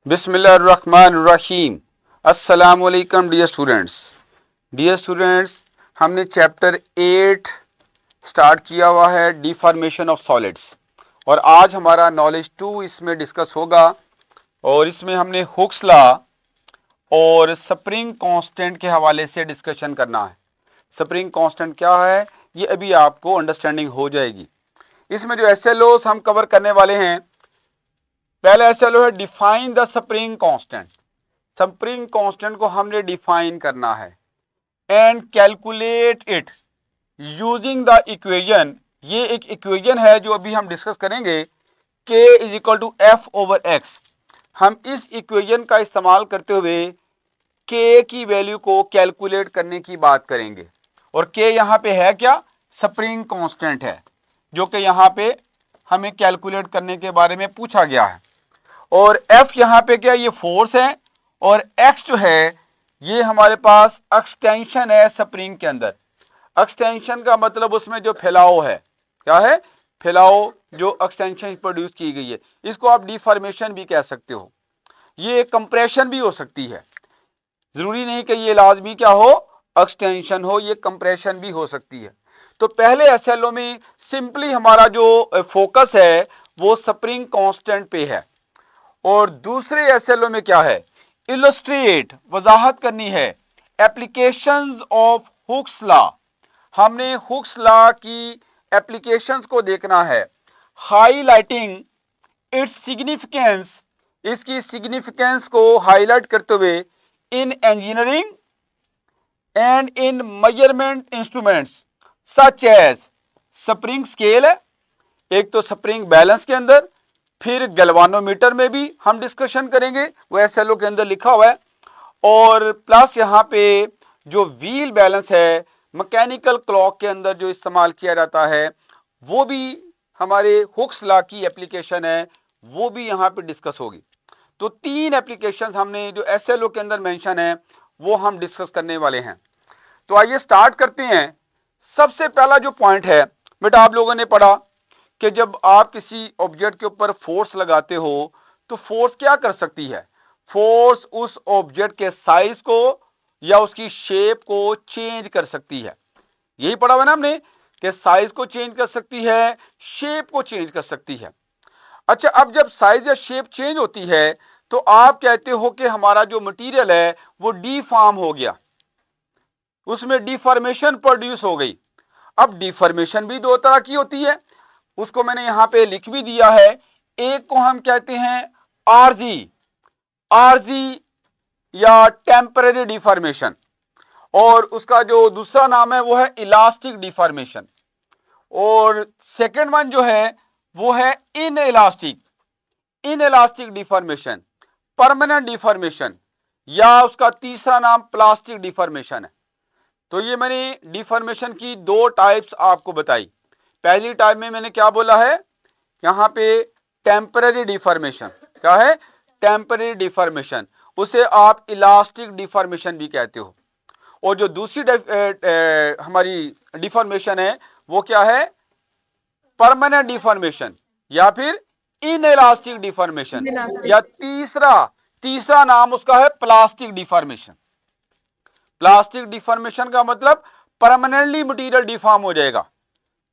बिस्मिल्लाहिर्रहमानिर्रहीम। अस्सलाम वालेकुम डियर स्टूडेंट्स, हमने चैप्टर 8 स्टार्ट किया हुआ है, डिफॉर्मेशन ऑफ सॉलिड्स, और आज हमारा नॉलेज 2 इसमें डिस्कस होगा। और इसमें हमने हुक्स लॉ और स्प्रिंग कांस्टेंट के हवाले से डिस्कशन करना है। स्प्रिंग कांस्टेंट क्या है ये अभी आपको अंडरस्टैंडिंग हो जाएगी। इसमें जो एसएलओस हम कवर करने वाले हैं, पहला एसएलओ है define the spring constant. Spring constant को हमने डिफाइन करना है and calculate it using the equation. ये एक इक्वेशन है जो अभी हम डिस्कस करेंगे, K is equal to F over X. हम इस इक्वेशन का इस्तेमाल करते हुए K की वैल्यू को कैलकुलेट करने की बात करेंगे। और K यहां पे है क्या? स्प्रिंग कांस्टेंट है, जो कि यहां पे हमें कैलकुलेट करने के बारे में पूछा गया है। और F यहां पे क्या? ये फोर्स है, और X जो है ये हमारे पास एक्सटेंशन है स्प्रिंग के अंदर। एक्सटेंशन का मतलब उसमें जो फैलाव है, क्या है? फैलाव, जो एक्सटेंशन प्रोड्यूस की गई है, इसको आप डिफॉर्मेशन भी कह सकते हो। ये कंप्रेशन भी हो सकती है, जरूरी नहीं कि ये लाजमी क्या हो, एक्सटेंशन हो, ये कंप्रेशन भी हो सकती है। तो पहले एसएलओ में सिंपली हमारा जो फोकस है वो स्प्रिंग कांस्टेंट पे है। और दूसरे एसएलओ में क्या है? इलस्ट्रेट, वजाहत करनी है एप्लीकेशंस ऑफ हुक्स लॉ। हमने हुक्स लॉ की एप्लीकेशंस को देखना है, हाईलाइटिंग इट्स सिग्निफिकेंस, इसकी सिग्निफिकेंस को हाईलाइट करते हुए in engineering and in measurement instruments such as spring scale है, एक तो स्प्रिंग बैलेंस के अंदर, फिर गैल्वानोमीटर में भी हम डिस्कशन करेंगे, वो एसएलओ के अंदर लिखा हुआ है। और प्लस यहाँ पे जो व्हील बैलेंस है मैकेनिकल क्लॉक के अंदर जो इस्तेमाल किया जाता है, वो भी हमारे हुक्स लॉ की एप्लीकेशन है, वो भी यहाँ पे डिस्कस होगी। तो 3 एप्लीकेशन हमने जो एसएलओ के अंदर मेंशन है वो हम डिस्कस करने वाले हैं। तो आइए स्टार्ट करते हैं। सबसे पहला जो पॉइंट है बेटा, आप लोगों ने पढ़ा कि जब आप किसी ऑब्जेक्ट के ऊपर फोर्स लगाते हो तो फोर्स क्या कर सकती है? फोर्स उस ऑब्जेक्ट के साइज को या उसकी शेप को चेंज कर सकती है। यही पढ़ा हुआ ना हमने कि साइज को चेंज कर सकती है, शेप को चेंज कर सकती है। अच्छा, अब जब साइज या शेप चेंज होती है तो आप कहते हो कि हमारा जो मटेरियल है वो डीफॉर्म हो गया, उसमें डिफॉर्मेशन प्रोड्यूस हो गई। अब डिफॉर्मेशन भी 2 तरह की होती है, उसको मैंने यहां पे लिख भी दिया है। एक को हम कहते हैं आरजी, आरजी या टेम्पररी डिफॉर्मेशन, और उसका जो दूसरा नाम है वो है इलास्टिक डिफॉर्मेशन। और सेकंड वन जो है वो है in elastic deformation, permanent deformation, या उसका तीसरा नाम प्लास्टिक डिफॉर्मेशन है। तो ये मैंने डिफॉर्मेशन की 2 टाइप्स आपको बताई। पहली टाइप में मैंने क्या बोला है? यहां पे टेम्पररी डिफॉर्मेशन, क्या है? टेम्पररी डिफॉर्मेशन, उसे आप इलास्टिक डिफॉर्मेशन भी कहते हो। और जो दूसरी हमारी डिफॉर्मेशन है वो क्या है? परमानेंट डिफॉर्मेशन या फिर इनइलास्टिक डिफॉर्मेशन, या तीसरा नाम उसका है प्लास्टिक डिफॉर्मेशन। प्लास्टिक डिफॉर्मेशन का मतलब परमानेंटली मटेरियल डिफॉर्म हो जाएगा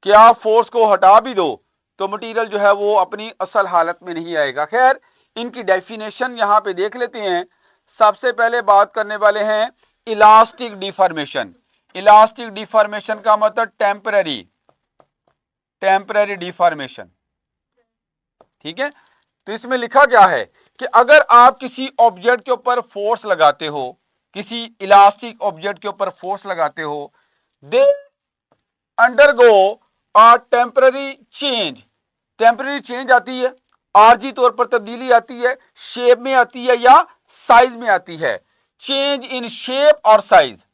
कि आप फोर्स को हटा भी दो तो मटेरियल जो है वो अपनी असल हालत में नहीं आएगा। खैर, इनकी डेफिनेशन यहां पे देख लेते हैं। सबसे पहले बात करने वाले हैं इलास्टिक डिफॉर्मेशन। इलास्टिक डिफॉर्मेशन का मतलब टेम्पररी डिफॉर्मेशन, ठीक है। तो इसमें लिखा क्या है कि अगर आप किसी ऑब्जेक्ट के ऊपर फोर्स लगाते हो, किसी इलास्टिक ऑब्जेक्ट के ऊपर फोर्स लगाते हो, they undergo a temporary change आती है, आरजी तौर पर तब्दीली आती है, शेप में आती है या साइज में आती है, चेंज इन शेप और साइज,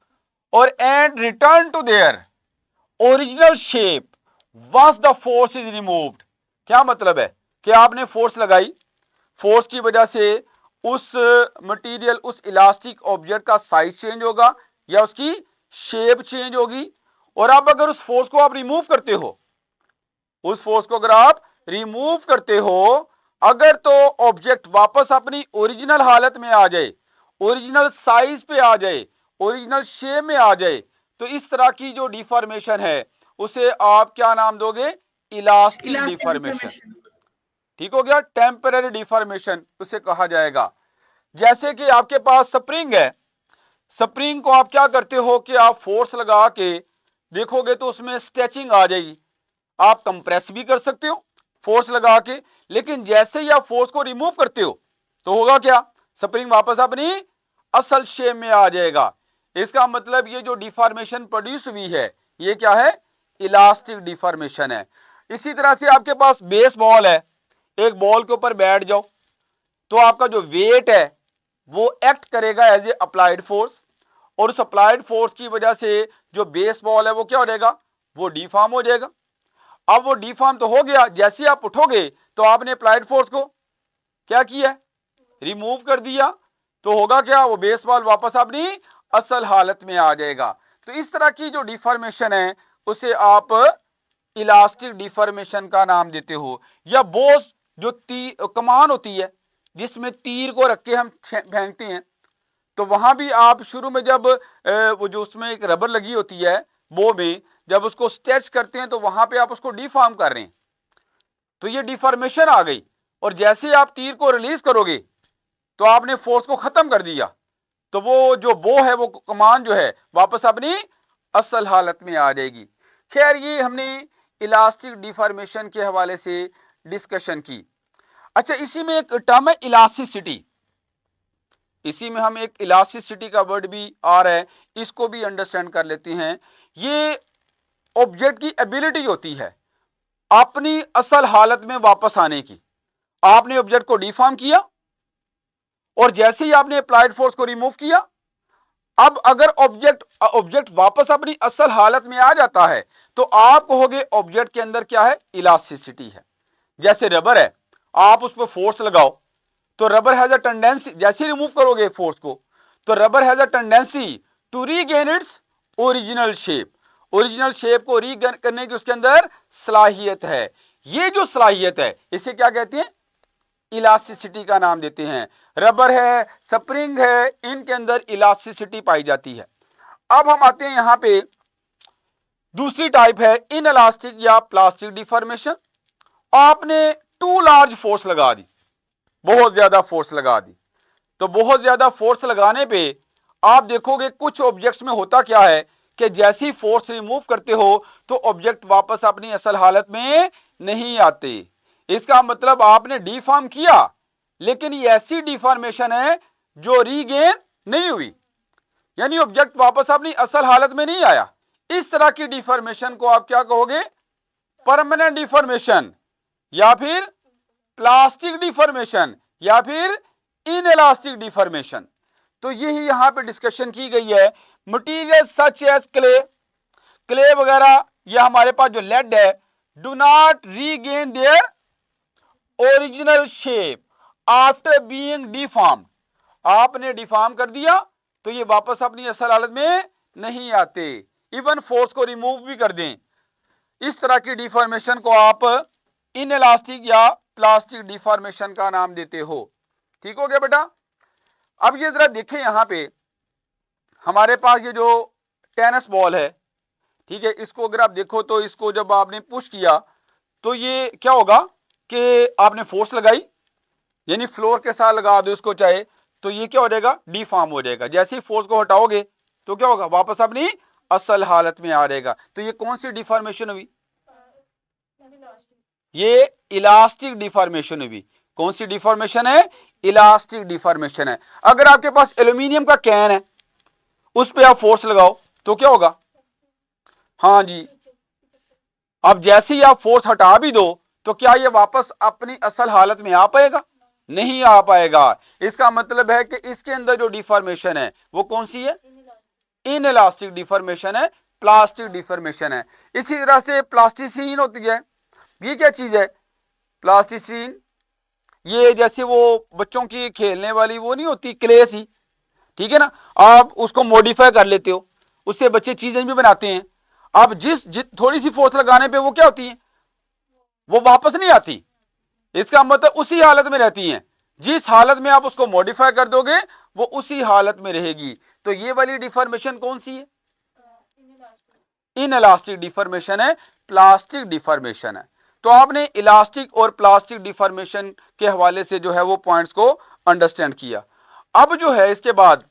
और and return to their original shape once the force is removed. क्या मतलब है कि आपने फोर्स लगाई, फोर्स की वजह से उस मटेरियल, उस इलास्टिक ऑब्जेक्ट का साइज चेंज होगा या उसकी शेप चेंज होगी। और अब अगर उस फोर्स को आप रिमूव करते हो, उस फोर्स को अगर आप रिमूव करते हो, अगर तो ऑब्जेक्ट वापस अपनी ओरिजिनल हालत में आ जाए, ओरिजिनल साइज पे आ जाए, ओरिजिनल शेप में आ जाए, तो इस तरह की जो डिफॉर्मेशन है उसे आप क्या नाम दोगे? Elastic elastic deformation. डिफॉर्मेशन। ठीक हो गया? टेम्पररी डिफॉर्मेशन उसे कहा जाएगा। जैसे कि आपके पास स्प्रिंग है, स्प्रिंग को आप क्या करते हो कि आप फोर्स लगा के देखोगे तो उसमें स्ट्रेचिंग आ जाएगी। आप कंप्रेस भी कर सकते हो फोर्स लगा के, लेकिन जैसे ही आप फोर्स को रिमूव करते हो तो होगा क्या? स्प्रिंग वापस अपनी असल शेप में आ जाएगा। इसका मतलब ये जो डिफॉर्मेशन प्रोड्यूस हुई है ये क्या है? इलास्टिक डिफॉर्मेशन है। इसी तरह से आपके पास बेस बॉल है, एक बॉल के ऊपर बैठ जाओ तो आपका जो वेट है वो एक्ट करेगा एज ए अप्लाइड फोर्स, और उस अप्लाइड फोर्स की वजह से जो बेस बॉल है वो क्या हो जाएगा? वो डिफॉर्म हो जाएगा। अब वो डिफॉर्म तो हो गया, जैसे आप उठोगे तो आपने अप्लाइड फोर्स को क्या किया? रिमूव कर दिया, तो होगा क्या? वो बेस बॉल वापस अपनी असल हालत में आ जाएगा। तो इस तरह की जो डिफॉर्मेशन है उसे आप इलास्टिक डिफॉर्मेशन का नाम देते हो। या बोस जो कमान होती है जिसमें तीर को रख के हम फेंकते हैं, तो वहां भी आप शुरू में जब वो जो उसमें एक रबर लगी होती है बो में, जब उसको स्ट्रेच करते हैं तो वहां पे आप उसको डिफॉर्म कर रहे हैं, तो ये डिफॉर्मेशन आ गई। और जैसे आप तीर को रिलीज करोगे तो आपने फोर्स को खत्म कर दिया, तो वो जो बो है वो कमान जो है वापस अपनी असल हालत में आ जाएगी। खैर ये हमने इलास्टिक डिफॉर्मेशन के हवाले से डिस्कशन की। अच्छा, इसी में एक टर्म है इलास्टिसिटी, इसी में हम एक इलास्टिसिटी का वर्ड भी आ रहा है, इसको भी अंडरस्टैंड कर लेते हैं। ये ऑब्जेक्ट की एबिलिटी होती है अपनी असल हालत में वापस आने की। आपने ऑब्जेक्ट को डिफॉर्म किया और जैसे ही आपने अप्लाइड फोर्स को रिमूव किया, अब अगर ऑब्जेक्ट वापस अपनी असल हालत में आ जाता है तो आप कहोगे ऑब्जेक्ट के अंदर क्या है? इलास्टिसिटी है। जैसे रबर है, आप उस पर फोर्स लगाओ तो रबर हैज अ टेंडेंसी, जैसे रिमूव करोगे फोर्स को तो rubber has a tendency to regain its original shape, original shape को रीगेन करने की उसके अंदर सलाहियत है। ये जो सलाहियत है इसे क्या कहते हैं? इलास्टिसिटी का नाम देते हैं। रबर है, स्प्रिंग है, इनके अंदर इलास्टिसिटी पाई जाती है। अब हम आते हैं यहां पे, दूसरी टाइप है इनइलास्टिक या प्लास्टिक डिफॉर्मेशन। आपने टू लार्ज फोर्स लगा दी, बहुत ज्यादा फोर्स लगा दी, तो बहुत ज्यादा फोर्स लगाने पे आप देखोगे कुछ ऑब्जेक्ट्स में होता क्या है कि जैसी फोर्स रिमूव करते हो तो ऑब्जेक्ट वापस अपनी असल हालत में नहीं आते। इसका मतलब आपने डिफॉर्म किया लेकिन ये ऐसी डिफॉर्मेशन है जो रीगेन नहीं हुई, यानी ऑब्जेक्ट वापस अपनी असल हालत में नहीं आया। इस तरह की डिफॉर्मेशन को आप क्या कहोगे? परमानेंट डिफॉर्मेशन, या फिर प्लास्टिक डिफॉर्मेशन, या फिर इनइलास्टिक डिफॉर्मेशन। तो यही यहां पे डिस्कशन की गई है। Material such as clay, clay वगैरह या हमारे पास जो लेड है, do not regain their original shape after being deformed. आपने डिफॉर्म कर दिया तो ये वापस अपनी असल हालत में नहीं आते, इवन फोर्स को रिमूव भी कर दें। इस तरह की डिफॉर्मेशन को आप इनइलास्टिक या प्लास्टिक डिफॉर्मेशन का नाम देते हो। ठीक हो गया बेटा? अब ये जरा देखें यहां पे, हमारे पास ये जो टेनिस बॉल है, ठीक है, इसको अगर आप देखो तो इसको जब आपने पुश किया तो ये क्या होगा कि आपने फोर्स लगाई, यानी फ्लोर के साथ लगा दो इसको चाहे, तो ये क्या हो जाएगा? डिफॉर्म हो जाएगा। जैसे ही फोर्स को हटाओगे तो क्या होगा? वापस अपनी असल हालत में आ जाएगा। तो ये कौन सी डिफॉर्मेशन हुई? ये इलास्टिक डिफॉर्मेशन हुई। कौन सी डिफॉर्मेशन है? इलास्टिक डिफॉर्मेशन है। अगर आपके पास एल्यूमिनियम का कैन है, उस पर आप फोर्स लगाओ तो क्या होगा? हाँ जी, अब जैसे ही आप फोर्स हटा भी दो तो क्या ये वापस अपनी असल हालत में आ पाएगा? नहीं आ पाएगा। इसका मतलब है कि इसके अंदर जो डिफॉर्मेशन है वो कौन सी है? इनइलास्टिक डिफॉर्मेशन है, प्लास्टिक डिफॉर्मेशन है। इसी तरह से प्लास्टिसीन होती है। ये क्या चीज है? प्लास्टिसीन, ये जैसे वो बच्चों की खेलने वाली वो नहीं होती क्ले सी, ठीक है ना, आप उसको मॉडिफाई कर लेते हो, उससे बच्चे चीजें भी बनाते हैं। अब जिस थोड़ी सी फोर्स लगाने पे वो क्या होती है? वो वापस नहीं आती। इसका मतलब उसी हालत में रहती हैं, जिस हालत में आप उसको मॉडिफाई कर दोगे वो उसी हालत में रहेगी। तो ये वाली डिफॉर्मेशन कौन सी है? इनइलास्टिक डिफॉर्मेशन है, प्लास्टिक डिफॉर्मेशन है। तो आपने इलास्टिक और प्लास्टिक डिफॉर्मेशन के हवाले से जो है वो पॉइंट्स को अंडरस्टैंड किया। अब जो है इसके बाद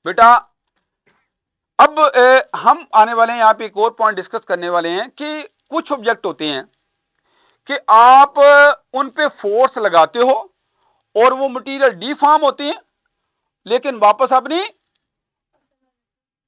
बेटा अब हम आने वाले हैं, यहां पे एक और पॉइंट डिस्कस करने वाले हैं कि कुछ ऑब्जेक्ट होते हैं कि आप उन पे फोर्स लगाते हो और वो मटेरियल डिफॉर्म होते हैं, लेकिन वापस अपनी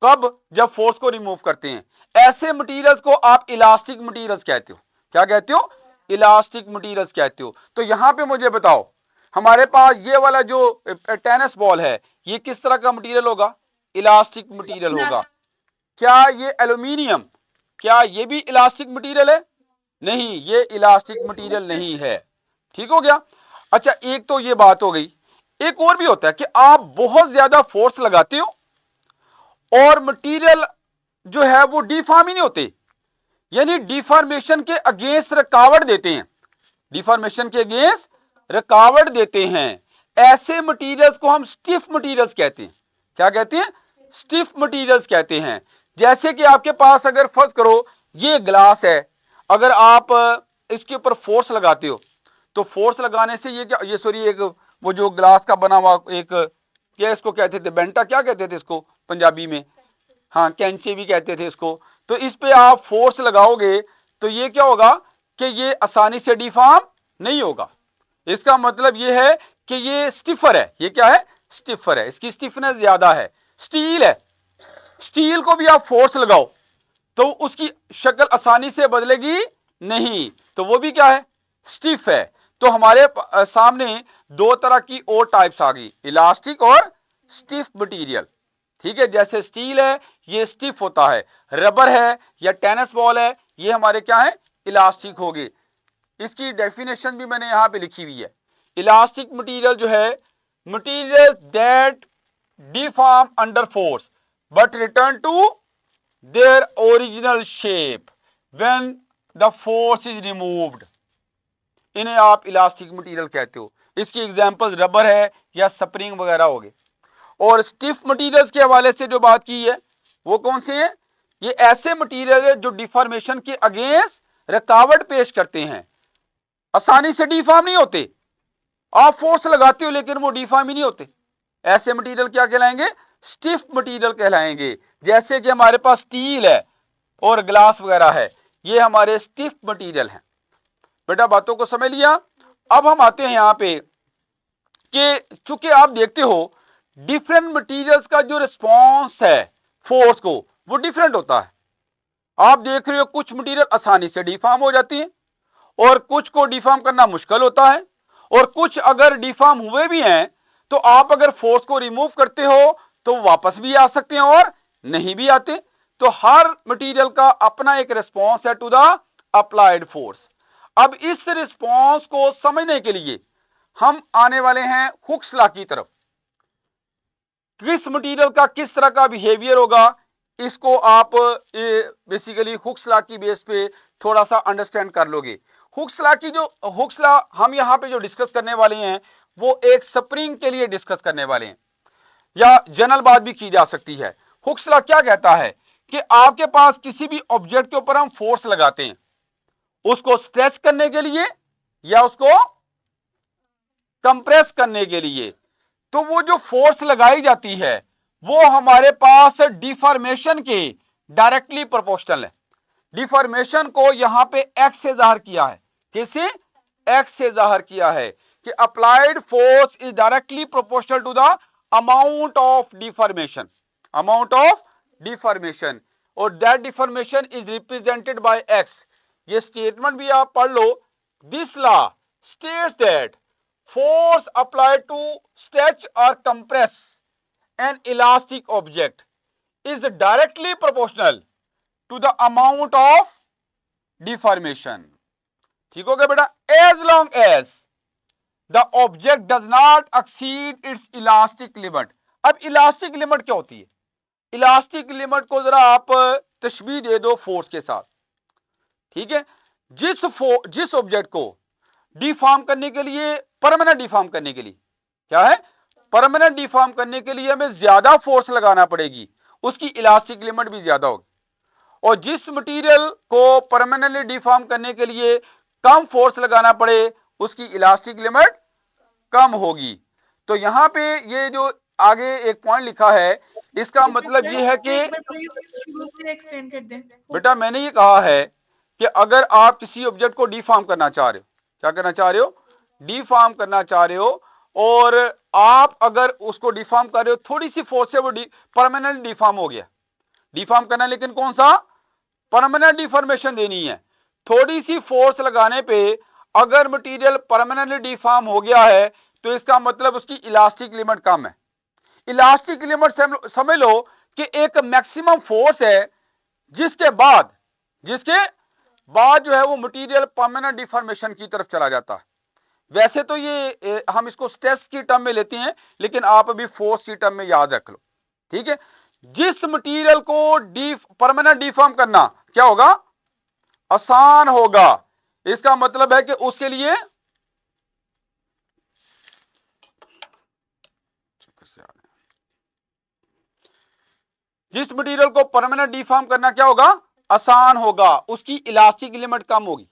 कब? जब फोर्स को रिमूव करते हैं। ऐसे मटेरियल्स को आप इलास्टिक मटेरियल्स कहते हो। क्या कहते हो? इलास्टिक मटेरियल्स कहते हो। तो यहां पे मुझे बताओ, हमारे पास ये वाला जो टेनिस बॉल है, ये किस तरह का मटेरियल होगा? इलास्टिक मटेरियल होगा। क्या ये एल्यूमिनियम, क्या ये भी इलास्टिक मटेरियल है? नहीं, ये इलास्टिक मटेरियल नहीं है। ठीक हो गया? अच्छा, एक तो ये बात हो गई। एक और भी होता है कि आप बहुत ज्यादा फोर्स लगाते हो और मटेरियल जो है वो डिफॉर्म ही नहीं होते, यानी डिफॉर्मेशन के अगेंस्ट रुकावट देते हैं, डिफॉर्मेशन के अगेंस्ट रुकावट देते हैं। ऐसे मटेरियल्स को हम स्टिफ मटेरियल्स कहते हैं। क्या कहते हैं? स्टिफ मटेरियल्स कहते हैं। जैसे कि आपके पास अगर फर्ज करो ये ग्लास है, अगर आप इसके ऊपर फोर्स लगाते हो तो फोर्स लगाने से ये क्या, ये सॉरी एक वो जो ग्लास का बना हुआ एक, क्या इसको कहते थे, बेंटा क्या कहते थे इसको पंजाबी में? हाँ, कैंचे भी कहते थे इसको। तो इस पे आप फोर्स लगाओगे तो ये क्या होगा कि ये आसानी से डिफॉर्म नहीं होगा। इसका मतलब ये है कि ये स्टिफर है। ये क्या है? स्टिफर है, इसकी स्टिफनेस ज्यादा है। स्टील है, स्टील को भी आप फोर्स लगाओ तो उसकी शक्ल आसानी से बदलेगी नहीं, तो वो भी क्या है? स्टिफ है। तो हमारे सामने दो तरह की और टाइप्स आ गई, इलास्टिक और स्टिफ मटेरियल। ठीक है, जैसे स्टील है ये स्टिफ होता है, रबर है या टेनिस बॉल है ये हमारे क्या है? इलास्टिक हो गए। इसकी डेफिनेशन भी मैंने यहां पे लिखी हुई है। इलास्टिक मटेरियल जो है, material that deform under force but return to their original shape when the force is removed, इन्हें आप इलास्टिक मटेरियल कहते हो। इसकी एग्जांपल रबर है या स्प्रिंग वगैरह हो गए। और स्टिफ मटेरियल्स के हवाले से जो बात की है वो कौन से हैं? ये ऐसे मटेरियल है जो डिफॉर्मेशन के अगेंस्ट रुकावट पेश करते हैं, आसानी से डिफॉर्म नहीं होते। आप फोर्स लगाते हो लेकिन वो डिफॉर्म ही नहीं होते। ऐसे मटेरियल क्या कहलाएंगे? स्टिफ मटेरियल कहलाएंगे। जैसे कि हमारे पास स्टील है और ग्लास वगैरह है, ये हमारे स्टिफ मटेरियल हैं। बेटा बातों को समझ लिया? अब हम आते हैं यहां पे कि चूंकि आप देखते हो डिफरेंट मटेरियल्स का जो रिस्पॉन्स है फोर्स को वो डिफरेंट होता है। आप देख रहे हो कुछ मटेरियल आसानी से डिफॉर्म हो जाती है और कुछ को डिफॉर्म करना मुश्किल होता है, और कुछ अगर डिफॉर्म हुए भी हैं तो आप अगर फोर्स को रिमूव करते हो तो वापस भी आ सकते हैं और नहीं भी आते। तो हर मटेरियल का अपना एक रिस्पॉन्स है टू द अप्लाइड फोर्स। अब इस रिस्पॉन्स को समझने के लिए हम आने वाले हैं हुक्स लॉ की तरफ। किस मटेरियल का किस तरह का बिहेवियर होगा, इसको आप बेसिकली हुक्स लॉ की बेस पे थोड़ा सा अंडरस्टैंड कर लोगे। हुक्स लॉ हम यहां पे जो डिस्कस करने वाले हैं वो एक स्प्रिंग के लिए डिस्कस करने वाले हैं, या जनरल बात भी की जा सकती है। हुक्स लॉ क्या कहता है कि आपके पास किसी भी ऑब्जेक्ट के ऊपर हम फोर्स लगाते हैं उसको स्ट्रेच करने के लिए या उसको कंप्रेस करने के लिए, तो वो जो फोर्स लगाई जाती है वो हमारे पास डिफॉर्मेशन के डायरेक्टली प्रोपोर्शनल है। डिफॉर्मेशन को यहां पे एक्स से जाहिर किया है। किसे? एक्स से जाहिर किया है कि applied force is directly proportional to the amount of deformation, amount of deformation, और that deformation is represented by x. ये स्टेटमेंट भी आप पढ़ लो। This law states that force applied to stretch or compress an elastic object is directly proportional to the amount of deformation. ठीक हो गया बेटा? as long as the object does not exceed its elastic limit. अब elastic limit क्या होती है? Elastic limit को जरा आप तशबीह दे दो फोर्स के साथ। ठीक है, जिस ऑब्जेक्ट को डिफॉर्म करने के लिए, परमानेंट डिफॉर्म करने के लिए क्या है, परमानेंट डिफॉर्म करने के लिए हमें ज्यादा फोर्स लगाना पड़ेगी, उसकी इलास्टिक लिमिट भी ज्यादा होगी। और जिस मटेरियल को परमानेंटली डिफॉर्म करने के लिए कम फोर्स लगाना पड़े, उसकी इलास्टिक लिमिट कम होगी। तो यहां पे ये जो आगे एक पॉइंट लिखा है, इसका मतलब ये है कि शुरू से एक्सप्लेन कर दें। बेटा मैंने ये कहा है कि अगर आप किसी ऑब्जेक्ट को डिफॉर्म करना चाह रहे हो, क्या करना चाह रहे हो, डिफॉर्म करना चाह रहे हो, और आप अगर उसको डिफॉर्म कर रहे हो थोड़ी सी फोर्स से वो परमानेंट डिफॉर्म हो गया, डिफॉर्म करना, लेकिन कौन सा, परमानेंट डिफॉर्मेशन देनी है। थोड़ी सी फोर्स लगाने पे अगर मटेरियल परमानेंटली डिफॉर्म हो गया है तो इसका मतलब उसकी इलास्टिक लिमिट कम है। इलास्टिक लिमिट समझ लो कि एक मैक्सिमम फोर्स है जिसके बाद जो है वो मटेरियल परमानेंट डिफॉर्मेशन की तरफ चला जाता है। वैसे तो ये हम इसको स्ट्रेस की टर्म में लेते हैं, लेकिन आप अभी फोर्स की टर्म में याद रख लो, ठीक है। जिस मटेरियल को परमानेंट डिफॉर्म करना क्या होगा, आसान होगा, इसका मतलब है कि उसके लिए जिस मटेरियल को परमानेंट डिफॉर्म करना क्या होगा, आसान होगा, उसकी इलास्टिक लिमिट कम होगी।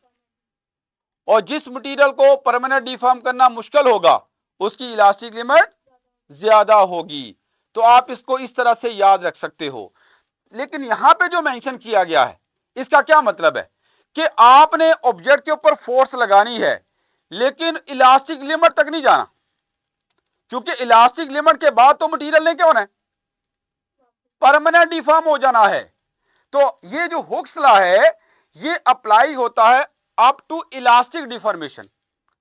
और जिस मटेरियल को परमानेंट डिफॉर्म करना मुश्किल होगा, उसकी इलास्टिक लिमिट ज्यादा होगी। तो आप इसको इस तरह से याद रख सकते हो। लेकिन यहां पे जो मेंशन किया गया है, इसका क्या मतलब है कि आपने ऑब्जेक्ट के ऊपर फोर्स लगानी है, लेकिन इलास्टिक लिमिट तक नहीं जाना, क्योंकि इलास्टिक लिमिट के बाद तो मटेरियल ने क्या होना है, परमानेंट डिफॉर्म हो जाना है। तो ये जो हुक्स लॉ है ये अप्लाई होता है up to elastic deformation,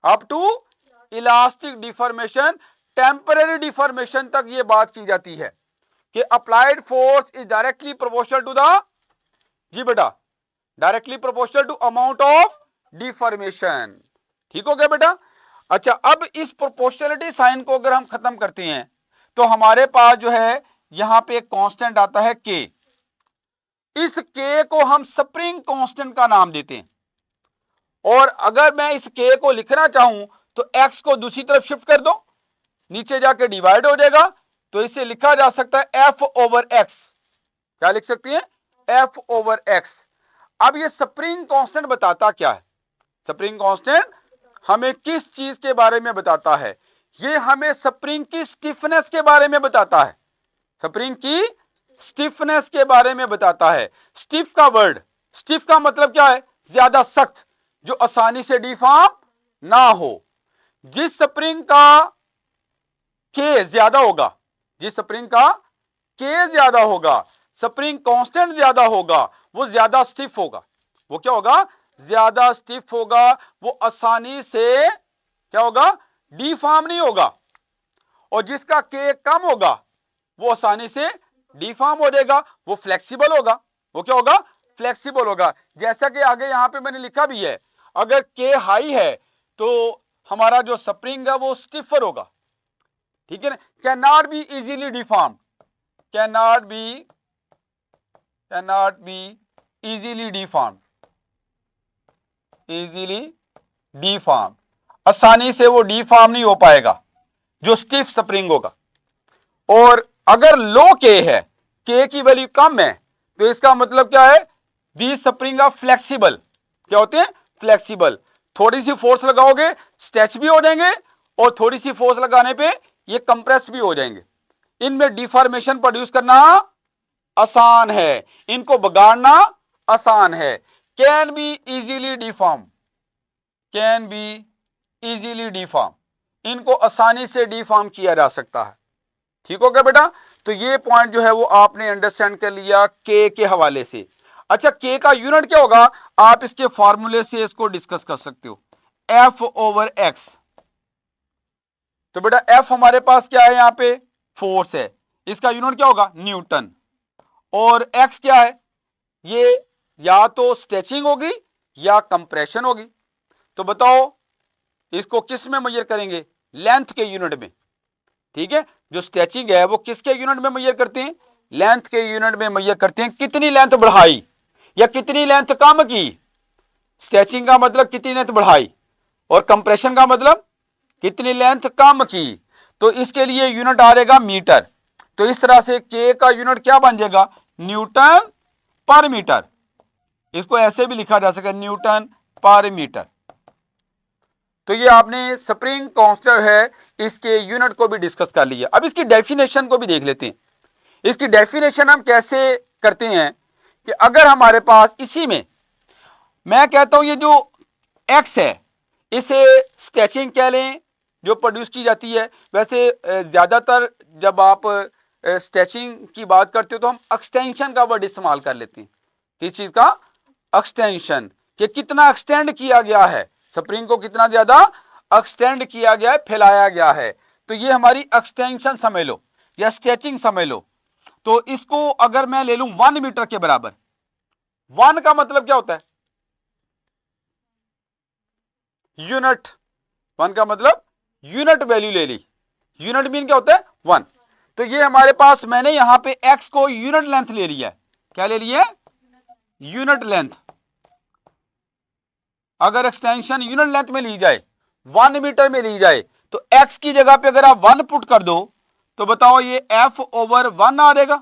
up to elastic deformation, temporary deformation तक ये बात की जाती है कि applied force is directly proportional to the, जी बेटा, directly proportional to amount of deformation. ठीक हो गया बेटा। अच्छा, अब इस प्रोपोर्शनलिटी साइन को अगर हम खत्म करते हैं तो हमारे पास जो है यहां पे एक कांस्टेंट आता है के। इस के को हम स्प्रिंग कांस्टेंट का नाम देते हैं, और अगर मैं इस के को लिखना चाहूं तो एक्स को दूसरी तरफ शिफ्ट कर दो, नीचे जाके डिवाइड हो जाएगा, तो इसे लिखा जा सकता है एफ ओवर एक्स। क्या लिख सकते हैं, एफ ओवर एक्स। अब ये स्प्रिंग कांस्टेंट बताता क्या है, स्प्रिंग कांस्टेंट हमें किस चीज के बारे में बताता है, ये हमें स्प्रिंग की स्टिफनेस के बारे में बताता है, स्प्रिंग की स्टिफनेस के बारे में बताता है। स्टिफ का वर्ड, स्टिफ का मतलब क्या है, ज्यादा सख्त, जो आसानी से डिफॉर्म ना हो। जिस स्प्रिंग का के ज्यादा होगा, जिस स्प्रिंग का के ज्यादा होगा, स्प्रिंग कांस्टेंट ज्यादा होगा, वो ज्यादा स्टिफ होगा। वो क्या होगा, ज्यादा स्टिफ होगा, वो आसानी से क्या होगा, डिफॉर्म नहीं होगा। और जिसका के कम होगा वो आसानी से डिफॉर्म हो जाएगा, वो फ्लेक्सिबल होगा। वो क्या होगा, फ्लेक्सिबल होगा। जैसा कि आगे यहां पे मैंने लिखा भी है, अगर के हाई है तो हमारा जो स्प्रिंग है वो स्टिफर होगा, ठीक है ना। Can not be easily deform, can not be easily deform, easily deform, आसानी से वो डिफॉर्म नहीं हो पाएगा जो स्टिफ स्प्रिंग होगा। और अगर लो के है, के की वैल्यू कम है, तो इसका मतलब क्या है, दी स्प्रिंग ऑफ फ्लेक्सिबल, क्या होते हैं, फ्लेक्सिबल। थोड़ी सी फोर्स लगाओगे स्ट्रेच भी हो जाएंगे, और थोड़ी सी फोर्स लगाने पे ये कंप्रेस भी हो जाएंगे। इनमें डिफॉर्मेशन प्रोड्यूस करना आसान है, इनको बिगाड़ना आसान है। Can be easily deform, can be easily deform, इनको आसानी से डिफॉर्म किया जा सकता है। ठीक हो गया बेटा। तो ये पॉइंट जो है वो आपने अंडरस्टैंड कर लिया के हवाले से। अच्छा, के का यूनिट क्या होगा, आप इसके फॉर्मूले से इसको डिस्कस कर सकते हो, एफ ओवर एक्स। तो बेटा एफ हमारे पास क्या है, यहां पे फोर्स है, इसका यूनिट क्या होगा, न्यूटन। और एक्स क्या है, ये या तो स्ट्रेचिंग होगी या कंप्रेशन होगी। तो बताओ इसको किस में मेजर करेंगे, लेंथ के यूनिट में, ठीक है। जो स्ट्रेचिंग है वो किसके यूनिट में मेजर करते हैं, लेंथ के यूनिट में मेजर करते हैं। कितनी लेंथ बढ़ाई या कितनी लेंथ कम की, स्ट्रेचिंग का मतलब कितनी लेंथ बढ़ाई, और कंप्रेशन का मतलब कितनी लेंथ कम की, तो इसके लिए यूनिट आ जाएगा मीटर। तो इस तरह से के का यूनिट क्या बन जाएगा, न्यूटन पर मीटर। इसको ऐसे भी लिखा जा सकता है, न्यूटन पर मीटर। तो ये आपने स्प्रिंग कांस्टेंट है, इसके यूनिट को भी डिस्कस कर लिया। अब इसकी डेफिनेशन को भी देख लेते हैं। इसकी डेफिनेशन हम कैसे करते हैं कि अगर हमारे पास इसी में मैं कहता हूं ये जो एक्स है इसे स्ट्रेचिंग कह लें जो प्रोड्यूस की जाती है। वैसे ज्यादातर जब आप स्ट्रेचिंग की बात करते हो तो हम एक्सटेंशन का वर्ड इस्तेमाल कर लेते हैं। किस चीज का, एक्सटेंशन, कि कितना एक्सटेंड किया गया है, स्प्रिंग को कितना ज्यादा एक्सटेंड किया गया है, फैलाया गया है। तो ये हमारी एक्सटेंशन समझ लो या स्ट्रेचिंग समझ लो। तो इसको अगर मैं ले लूं 1 मीटर के बराबर, 1 का मतलब क्या होता है, यूनिट। 1 का मतलब यूनिट वैल्यू ले ली, यूनिट मीन क्या होता है 1। तो ये हमारे पास मैंने यहां पे x को यूनिट लेंथ ले लिया है। क्या ले लिया है, यूनिट लेंथ। अगर एक्सटेंशन यूनिट लेंथ में ली जाए, 1 मीटर में ली जाए, तो x की जगह पे अगर आप 1 पुट कर दो तो बताओ ये f/1 आ जाएगा।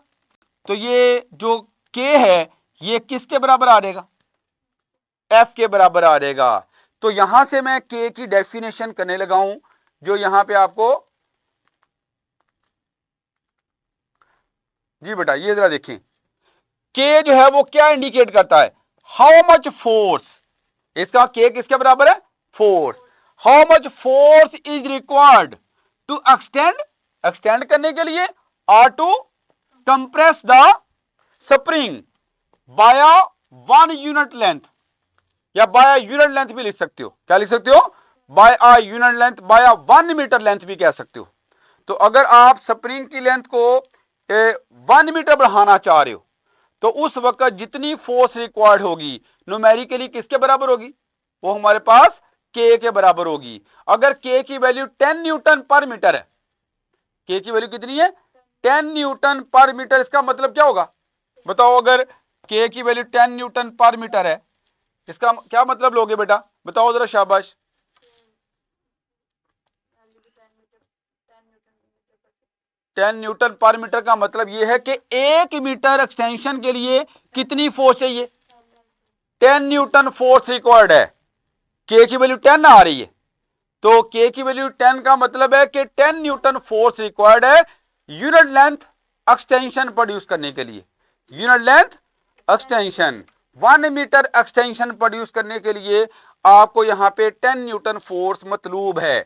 तो ये जो k है ये किसके बराबर आ जाएगा, f के बराबर आ जाएगा। तो यहां से मैं k की डेफिनेशन करने लगा हूं, जो यहां पे आपको, जी बेटा ये जरा देखें, k जो है वो क्या इंडिकेट करता है, हाउ मच फोर्स। इसका k किसके बराबर है, force. How much force is required to extend, extend करने के लिए, और to compress the spring by 1 unit length, या बाय यूनिट लेंथ भी लिख सकते हो। क्या लिख सकते हो, by a unit length, by 1 metre length भी कह सकते हो। तो अगर आप स्प्रिंग की लेंथ को 1 मीटर बढ़ाना चाह रहे हो तो उस वक्त जितनी फोर्स रिक्वायर्ड होगी न्यूमेरिकली किसके बराबर होगी, वो हमारे पास के के बराबर होगी। अगर के की वैल्यू 10 न्यूटन पर मीटर है, के की वैल्यू कितनी है 10 न्यूटन पर मीटर, इसका मतलब क्या होगा बताओ। अगर के की वैल्यू 10 न्यूटन पर मीटर है, इसका क्या मतलब लोगे बेटा, बताओ जरा शाबाश। 10 न्यूटन पर मीटर का मतलब यह है कि 1 मीटर एक्सटेंशन के लिए कितनी फोर्स चाहिए, 10 न्यूटन फोर्स रिक्वायर्ड है। के की वैल्यू 10 आ रही है, तो के की वैल्यू 10 का मतलब है कि 10 न्यूटन फोर्स रिक्वायर्ड है यूनिट लेंथ एक्सटेंशन प्रोड्यूस करने के लिए। Unit length extension, 1 metre extension produce करने के लिए आपको यहां पे 10 न्यूटन फोर्स मतलूब है।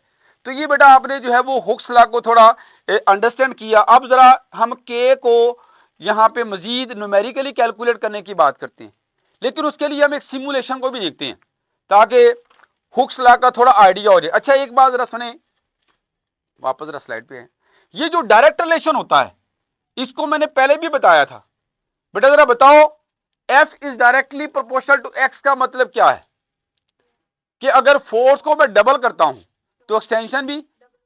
तो ये बेटा आपने जो है वो हुक्स लॉ को थोड़ा अंडरस्टैंड किया। अब जरा हम के को यहां पे मजीद न्यूमेरिकली कैलकुलेट करने की बात करते हैं, लेकिन उसके लिए हम एक सिमुलेशन को भी देखते हैं ताकि हुक्स लॉ का थोड़ा आइडिया हो जाए। अच्छा एक बात जरा सुने, वापस जरा स्लाइड पे है। ये जो डायरेक्ट रिलेशन होता है इसको मैंने पहले भी बताया था। बेटा जरा बताओ, F is directly proportional to X का मतलब क्या है, कि अगर फोर्स को मैं डबल करता हूं तो एक्सटेंशन भी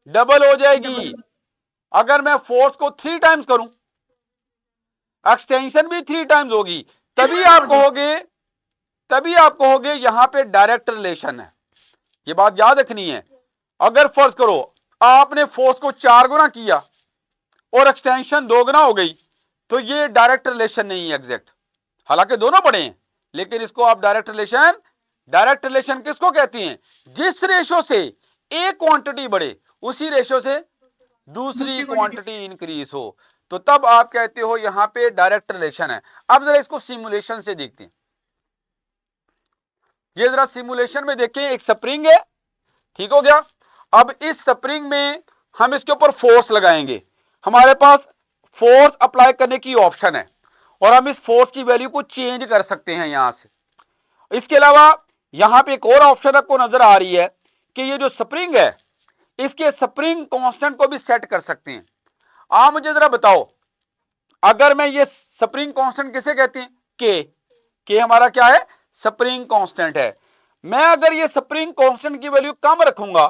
डबल हो जाएगी। अगर मैं फोर्स को 3 टाइम्स करूं एक्सटेंशन भी 3 टाइम्स होगी। तभी आप कहोगे यहां पे डायरेक्ट रिलेशन है। ये बात याद रखनी है। अगर फर्ज करो आपने फोर्स को 4 गुना किया और एक्सटेंशन 2 गुना हो गई, तो ये डायरेक्ट रिलेशन नहीं है एग्जैक्ट। हालांकि दोनों पढ़े हैं, लेकिन इसको आप डायरेक्ट रिलेशन किसको कहते हैं, जिस रेशो से एक क्वांटिटी बढ़े उसी रेशो से दूसरी क्वांटिटी इंक्रीज हो, तो तब आप कहते हो यहां पे डायरेक्ट रिलेशन है। अब जरा इसको सिमुलेशन से देखते हैं। ये जरा सिमुलेशन में देखें, एक स्प्रिंग है, ठीक हो गया। अब इस स्प्रिंग में हम इसके ऊपर फोर्स लगाएंगे। हमारे पास फोर्स अप्लाई करने की ऑप्शन है और हम इस फोर्स की वैल्यू को चेंज कर सकते हैं यहां से। इसके अलावा यहां पे एक और ऑप्शन आपको नजर आ रही है कि ये जो स्प्रिंग है इसके स्प्रिंग कांस्टेंट को भी सेट कर सकते हैं। आप मुझे जरा बताओ, अगर मैं ये स्प्रिंग कांस्टेंट किसे कहते हैं, के हमारा क्या है, स्प्रिंग कांस्टेंट है। मैं अगर ये स्प्रिंग कांस्टेंट की वैल्यू कम रखूंगा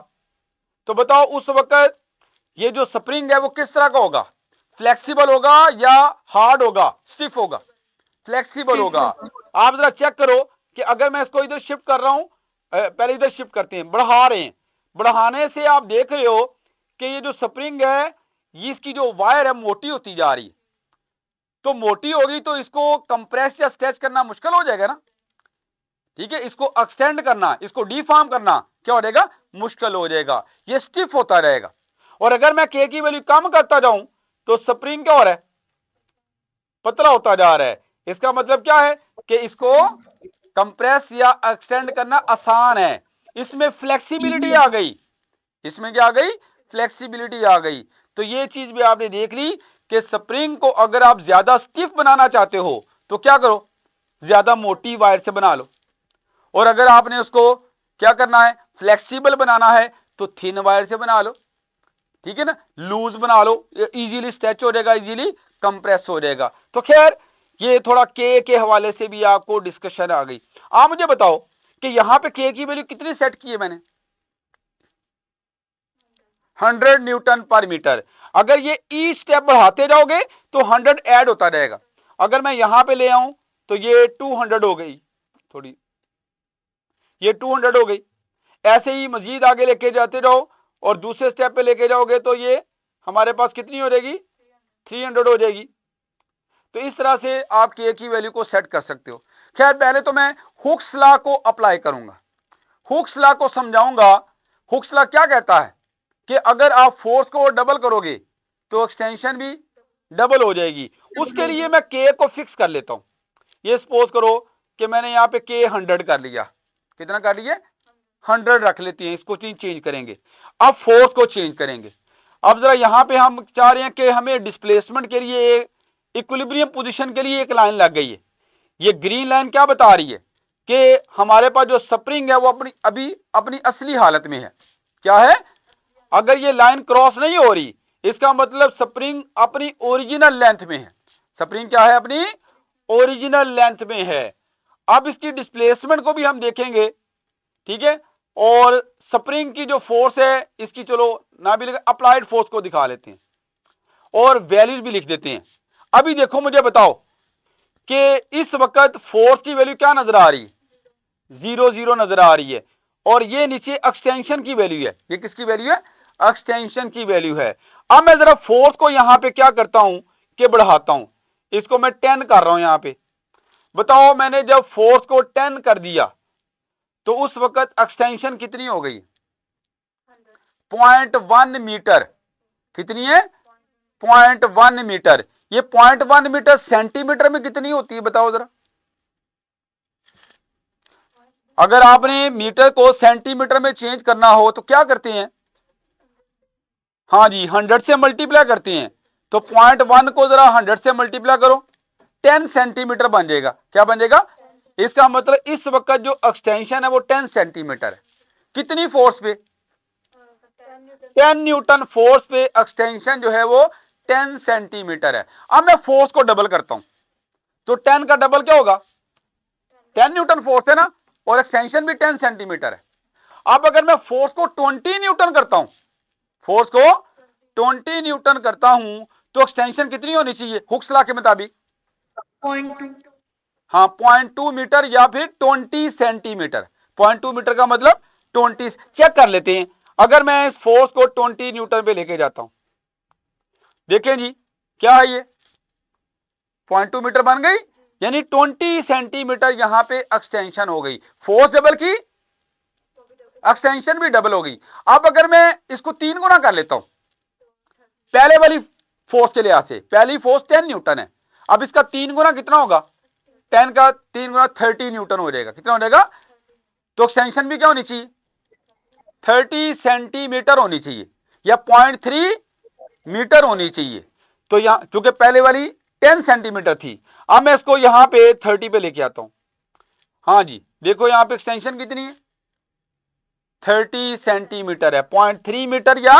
तो बताओ उस वक्त ये जो स्प्रिंग है वो किस तरह का होगा, फ्लेक्सिबल होगा या हार्ड होगा, स्टिफ होगा, फ्लेक्सिबल होगा। आप जरा चेक करो कि अगर मैं इसको इधर शिफ्ट कर रहा हूं पहले इधर शिफ्ट करते हैं, बढ़ा रहे हैं। बढ़ाने से आप देख रहे हो कि ये जो स्प्रिंग है, ये इसकी जो वायर है मोटी होती जा रही है। तो मोटी होगी तो इसको कंप्रेस या स्ट्रेच करना मुश्किल हो जाएगा ना, ठीक है। इसको एक्सटेंड करना, इसको डिफॉर्म करना क्या हो जाएगा, मुश्किल हो जाएगा, ये स्टिफ होता रहेगा। और अगर मैं के की वैल्यू कम करता जाऊं तो स्प्रिंग क्या हो रहा है, पतला होता जा रहा है। इसका मतलब क्या है कि इसको कंप्रेस या एक्सटेंड करना आसान है। इसमें फ्लेक्सिबिलिटी आ गई, इसमें क्या आ गई, फ्लेक्सिबिलिटी आ गई। तो ये चीज भी आपने देख ली कि स्प्रिंग को अगर आप ज्यादा स्टिफ बनाना चाहते हो तो क्या करो, ज्यादा मोटी वायर से बना लो। और अगर आपने उसको क्या करना है, फ्लेक्सिबल बनाना है तो थिन वायर से बना लो, ठीक है ना, लूज बना लो, इजीली स्ट्रेच हो जाएगा, इजीली कंप्रेस हो जाएगा। तो खैर ये थोड़ा के हवाले से भी आपको डिस्कशन आ गई। आप मुझे बताओ कि यहां पे के की वैल्यू कितनी सेट की है मैंने, 100 न्यूटन पर मीटर। अगर ये ई स्टेप बढ़ाते जाओगे तो 100 ऐड होता रहेगा। अगर मैं यहां पे ले आऊं तो ये 200 हो गई, थोड़ी ये 200 हो गई। ऐसे ही मजीद आगे लेके जाते जाओ और दूसरे स्टेप पे लेके जाओगे तो ये हमारे पास कितनी हो जाएगी, 300 हो जाएगी। तो इस तरह से आप के की वैल्यू को सेट कर सकते हो। खैर पहले तो मैं हुक्स लॉ को अप्लाई करूंगा, हुक्स लॉ को समझाऊंगा। हुक्स लॉ क्या कहता है कि अगर आप फोर्स को डबल करोगे तो एक्सटेंशन भी डबल हो जाएगी। उसके लिए मैं के को फिक्स कर लेता हूं। ये सपोज करो कि मैंने यहां पे के 100 कर लिया, कितना कर लिया, 100 रख लेते हैं, इसको चेंज करेंगे। अब फोर्स को चेंज करेंगे। अब जरा यहां पे हम चाह रहे हैं कि हमें डिस्प्लेसमेंट के लिए, इक्विलिब्रियम पोजीशन के लिए एक लाइन लग गई है। ये ग्रीन लाइन क्या बता रही है कि हमारे पास जो स्प्रिंग है वो अपनी असली हालत में है। क्या है, अगर ये लाइन क्रॉस नहीं हो रही इसका मतलब स्प्रिंग अपनी ओरिजिनल लेंथ में है। स्प्रिंग क्या है, अपनी ओरिजिनल लेंथ में है। अब इसकी डिस्प्लेसमेंट को भी हम देखेंगे, ठीक है। और स्प्रिंग की जो फोर्स है इसकी चलो ना भी लगे, अप्लाइड फोर्स को दिखा लेते हैं और वैल्यूज भी लिख देते हैं। अभी देखो मुझे बताओ कि इस वक्त फोर्स की वैल्यू क्या नजर आ रही है, 0 नजर आ रही है। और ये नीचे एक्सटेंशन की वैल्यू है, ये किसकी वैल्यू है, एक्सटेंशन की वैल्यू है। अब मैं जरा फोर्स को यहां पे क्या करता हूं कि बढ़ाता हूं, इसको मैं 10 कर रहा हूं यहां पे। बताओ मैंने जब फोर्स को 10 कर दिया तो उस वक्त एक्सटेंशन कितनी हो गई, 0.1 मीटर। कितनी है, 0.1 मीटर। ये 0.1 मीटर सेंटीमीटर में कितनी होती है बताओ जरा। अगर आपने मीटर को सेंटीमीटर में चेंज करना हो तो क्या करते हैं, हाँ जी 100 से मल्टीप्लाई करते हैं। तो 0.1 को जरा 100 से मल्टीप्लाई करो, 10 सेंटीमीटर बन जाएगा। क्या बन जाएगा, इसका मतलब इस वक्त जो एक्सटेंशन है वो 10 सेंटीमीटर है। कितनी फोर्स पे, 10 न्यूटन फोर्स पे एक्सटेंशन जो है वो 10 सेंटीमीटर है। अब मैं फोर्स को डबल करता हूं तो 10 का डबल क्या होगा, 10 न्यूटन फोर्स है ना, और एक्सटेंशन भी 10 सेंटीमीटर है। अब अगर मैं फोर्स को 20 न्यूटन करता हूं, फोर्स को 20 न्यूटन करता हूं तो एक्सटेंशन कितनी होनी चाहिए हुक्स लॉ के मुताबिक, 0.2। हाँ 0.2 मीटर या फिर 20 सेंटीमीटर। 0.2 मीटर का मतलब 20। चेक कर लेते हैं, अगर मैं इस फोर्स को 20 न्यूटन पे लेके जाता हूं, देखें जी क्या है, ये 0.2 मीटर बन गई, यानी 20 सेंटीमीटर यहां पे एक्सटेंशन हो गई। फोर्स डबल की, एक्सटेंशन भी डबल हो गई। अब अगर मैं इसको 3 गुना कर लेता हूं पहले वाली फोर्स के लिहाज से, पहली फोर्स 10 न्यूटन है, अब इसका 3 गुना कितना होगा, 10 का 3 गुना 30 न्यूटन हो जाएगा। कितना हो जाएगा, तो एक्सटेंशन भी क्या होनी चाहिए, 30 सेंटीमीटर होनी चाहिए या 0.3 मीटर होनी चाहिए। तो यहां क्योंकि पहले वाली 10 सेंटीमीटर थी, अब मैं इसको यहां पे 30 पे लेके आता हूं। हाँ जी देखो यहां पे एक्सटेंशन कितनी है, 30 सेंटीमीटर है, 0.3 मीटर या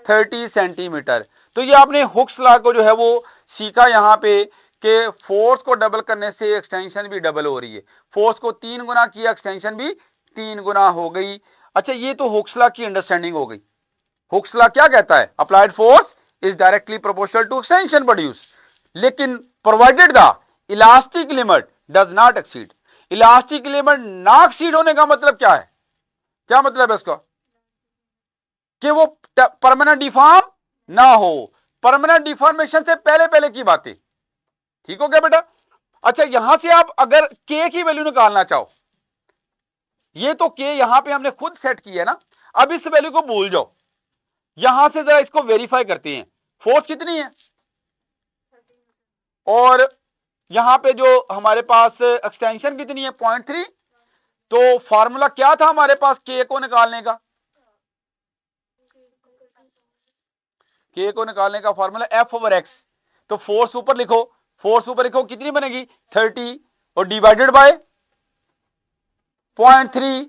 30 सेंटीमीटर। तो ये आपने हुक्स लॉ को जो है वो सीखा यहां पे कि फोर्स को डबल करने से एक्सटेंशन भी डबल हो रही है। फोर्स को 3 गुना किया, एक्सटेंशन भी 3 गुना हो गई। अच्छा ये तो हुक्स लॉ की अंडरस्टैंडिंग हो गई। हुक्स लॉ क्या कहता है, applied force is directly proportional to extension produced, लेकिन provided the elastic limit does not exceed. Elastic limit ना एक्सीड होने का मतलब क्या है, क्या मतलब है इसका? कि वो परमानेंट डिफॉर्म ना हो। परमानेंट डिफॉर्मेशन से पहले पहले की बातें। ठीक हो गया बेटा? अच्छा, यहां से आप अगर के की वैल्यू निकालना चाहो, ये तो के यहां पे हमने खुद सेट किया है ना, अब इस वैल्यू को भूल जाओ। यहां से जरा इसको वेरीफाई करते हैं, फोर्स कितनी है और यहां पे जो हमारे पास एक्सटेंशन कितनी है, 0.3। तो फॉर्मूला क्या था हमारे पास के को निकालने का? के को निकालने का फॉर्मूला एफ ओवर एक्स। तो फोर्स ऊपर लिखो, फोर्स ऊपर लिखो, कितनी बनेगी 30 और डिवाइडेड बाय 0.3,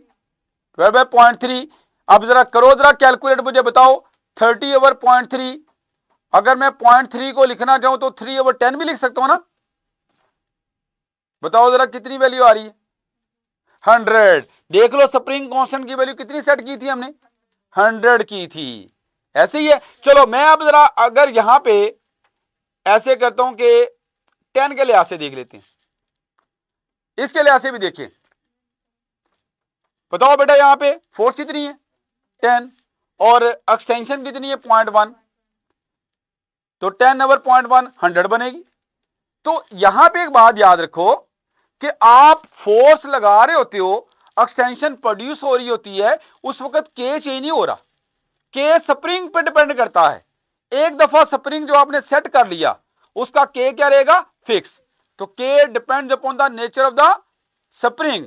12/0.3। अब जरा करो जरा कैलकुलेट, मुझे बताओ 30 ओवर 0.3, अगर मैं 0.3 को लिखना चाहूं तो 3 ओवर 10 भी लिख सकता हूं ना? बताओ जरा कितनी वैल्यू आ रही है? 100। देख लो स्प्रिंग कांस्टेंट की वैल्यू कितनी सेट की थी हमने? 100 की थी। ऐसे ही है। चलो मैं अब जरा अगर यहां पे ऐसे करता हूं कि 10 के लिहाज से देख लेते हैं, इसके लिहाज से भी देखें। बताओ बेटा यहां पे फोर्स कितनी है 10 और एक्सटेंशन कितनी है 0.1, तो 10 ओवर 0.1 100 बनेगी। तो यहां पे एक बात याद रखो कि आप फोर्स लगा रहे होते हो, एक्सटेंशन प्रोड्यूस हो रही होती है, उस वक्त के चेंज नहीं हो रहा। के स्प्रिंग पे डिपेंड करता है। एक दफा स्प्रिंग जो आपने सेट कर लिया, उसका के क्या रहेगा? फिक्स। तो के depends upon the nature of the spring.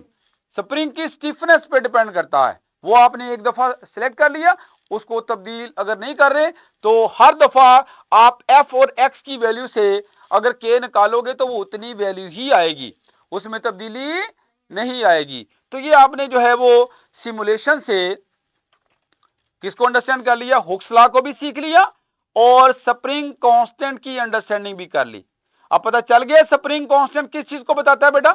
Spring की स्टिफनेस पे डिपेंड करता है। वो आपने एक दफा सिलेक्ट कर लिया, उसको तब्दील अगर नहीं कर रहे तो हर दफा आप एफ और एक्स की वैल्यू से अगर के निकालोगे तो वो उतनी वैल्यू ही आएगी, उसमें तब्दीली नहीं आएगी। तो ये आपने जो है वो सिमुलेशन से किसको अंडरस्टैंड कर लिया? हुक्स लॉ को भी सीख लिया और स्प्रिंग कांस्टेंट की अंडरस्टैंडिंग भी कर ली। अब पता चल गया स्प्रिंग कांस्टेंट किस चीज को बताता है बेटा?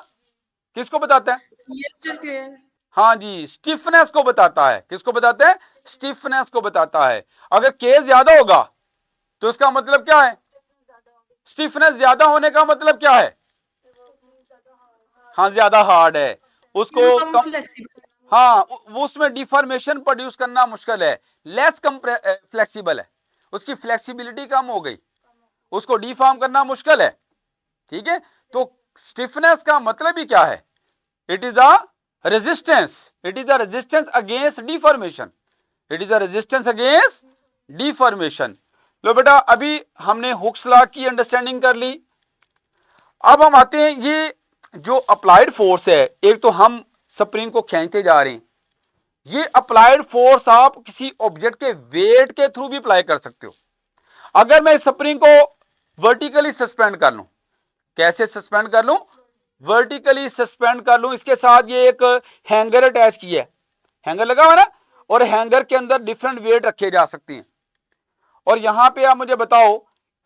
किसको बताता है? Yes sir, clear. हाँ जी, स्टिफनेस को बताता है। किसको बताता है? स्टिफनेस को बताता है। अगर के ज्यादा होगा तो इसका मतलब क्या है? स्टिफनेस ज्यादा होने का मतलब क्या है? हाँ, ज्यादा हार्ड है, उसको कम कम। फ्लेक्सिबल। हाँ, वो उसमें डिफॉर्मेशन प्रोड्यूस करना मुश्किल है, लेस फ्लेक्सिबल है, उसकी फ्लेक्सिबिलिटी कम हो गई, उसको डिफॉर्म करना मुश्किल है। ठीक है, तो स्टिफनेस का मतलब ही क्या है? It is a resistance, it is a resistance against deformation, it is a resistance against deformation. लो बेटा, अभी हमने हुक्स लॉ की अंडरस्टैंडिंग कर ली। अब हम आते हैं, ये जो अप्लाइड फोर्स है, एक तो हम स्प्रिंग को खींचते जा रहे हैं, ये अप्लाइड फोर्स आप किसी ऑब्जेक्ट के वेट के थ्रू भी अप्लाई कर सकते हो। अगर मैं स्प्रिंग को वर्टिकली सस्पेंड कर लूं, कैसे सस्पेंड कर लूं? वर्टिकली सस्पेंड कर लूं, इसके साथ ये एक हैंगर अटैच किया है, हैंगर लगा हुआ ना, और हैंगर के अंदर डिफरेंट वेट रखे जा सकते हैं। और यहां पे आप मुझे बताओ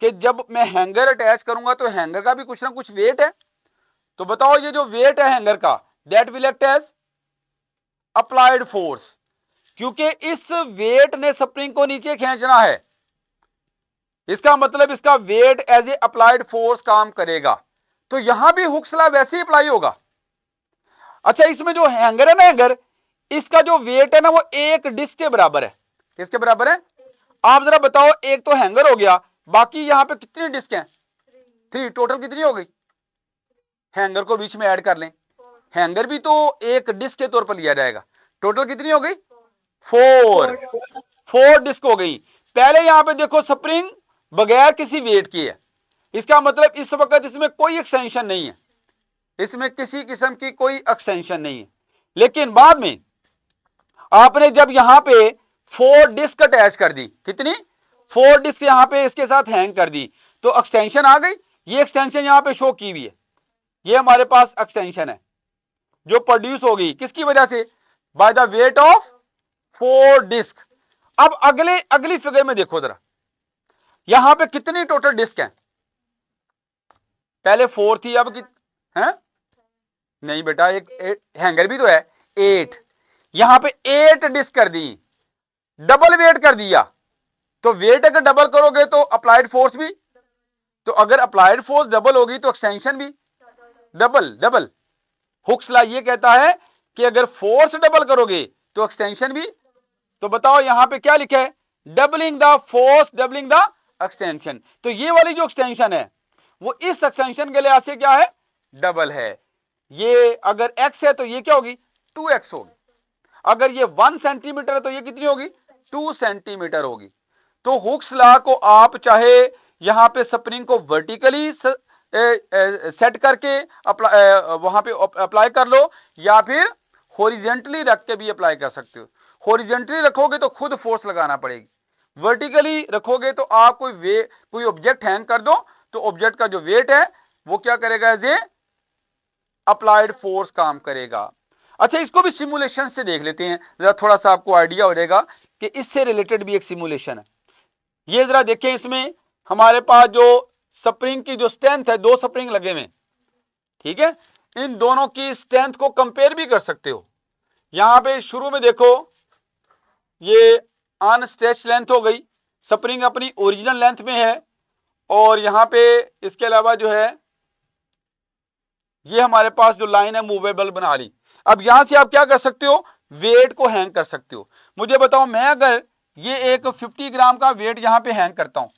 कि जब मैं हैंगर अटैच करूंगा तो हैंगर का भी कुछ ना कुछ वेट है। तो बताओ ये जो वेट है हैंगर का, that will act as applied force, क्योंकि इस वेट ने स्प्रिंग को नीचे खींचना है, इसका मतलब इसका weight as a applied force काम करेगा। तो यहां भी हुक्स लॉ वैसे ही अप्लाई होगा। अच्छा, इसमें जो हैंगर है ना, हैंगर, इसका जो वेट है ना वो एक डिस्क के बराबर है। किसके बराबर है? आप जरा बताओ, एक तो हैंगर हो गया, बाकी यहां पे कितनी डिस्क हैं? 3। टोटल कितनी हो गई? हैंगर को बीच में ऐड कर लें, हैंगर भी तो एक डिस्क के तौर पर लिया जाएगा। टोटल कितनी हो गई? 4। 4 डिस्क हो गई। पहले यहां पे देखो स्प्रिंग बगैर किसी वेट के है, इसका मतलब इस वक्त इसमें कोई एक्सटेंशन नहीं है, इसमें किसी किस्म की कोई एक्सटेंशन नहीं है। लेकिन बाद में आपने जब यहां पे 4 डिस्क अटैच कर दी, कितनी? 4 डिस्क यहां पे इसके साथ हैंग कर दी, तो एक्सटेंशन आ गई। ये एक्सटेंशन यहां पे शो की हुई है, ये हमारे पास एक्सटेंशन है जो प्रोड्यूस हो गई, किसकी वजह से? By the weight of 4 disc. अब अगली फिगर में देखो जरा, यहां पे कितनी टोटल डिस्क हैं? पहले 4 थी, अब है? नहीं बेटा, एक हैंगर भी तो है, 8। यहां पे 8 डिस्क कर दी, डबल वेट कर दिया। तो वेट अगर डबल करोगे तो अप्लाइड फोर्स भी, तो अगर अप्लाइड फोर्स डबल होगी तो एक्सटेंशन भी डबल डबल। हुक्स लॉ ये कहता है कि अगर फोर्स डबल करोगे तो एक्सटेंशन भी। तो बताओ यहां पे क्या लिखा है, doubling the force doubling the extension. तो ये वाली जो एक्सटेंशन है वो इस एक्सटेंशन के लिहाज से क्या है, डबल है। ये अगर x है तो ये क्या होगी, 2x होगी। अगर ये 1 सेंटीमीटर है तो ये कितनी होगी, 2 सेंटीमीटर होगी। तो हुक्स लॉ को आप चाहे यहां पे स्प्रिंग को वर्टिकली सेट करके वहां पे अप्लाई कर लो, या फिर हॉरिजेंटली रख के भी अप्लाई कर सकते हो। हॉरिजेंटली रखोगे तो खुद फोर्स लगाना पड़ेगी, वर्टिकली रखोगे तो आप कोई ऑब्जेक्ट हैंग कर दो तो ऑब्जेक्ट का जो वेट है वो क्या करेगा, एज ए अप्लाइड फोर्स काम करेगा। अच्छा, इसको भी सिमुलेशन से देख लेते हैं, जरा थोड़ा सा आपको आइडिया हो जाएगा कि इससे रिलेटेड भी एक सिमुलेशन है। ये जरा देखें, इसमें हमारे पास जो स्प्रिंग की जो स्ट्रेंथ है, दो स्प्रिंग लगे हुए, ठीक है, इन दोनों की स्ट्रेंथ को कंपेयर भी कर सकते हो। यहां पे शुरू में देखो, ये अनस्ट्रेच लेंथ हो गई, स्प्रिंग अपनी ओरिजिनल लेंथ में है, और यहां पे इसके अलावा जो है ये हमारे पास जो लाइन है मूवेबल बना ली। अब यहां से आप क्या कर सकते हो, वेट को हैंग कर सकते हो। मुझे बताओ, मैं अगर ये एक 50 ग्राम का वेट यहां पे हैंग करता हूं,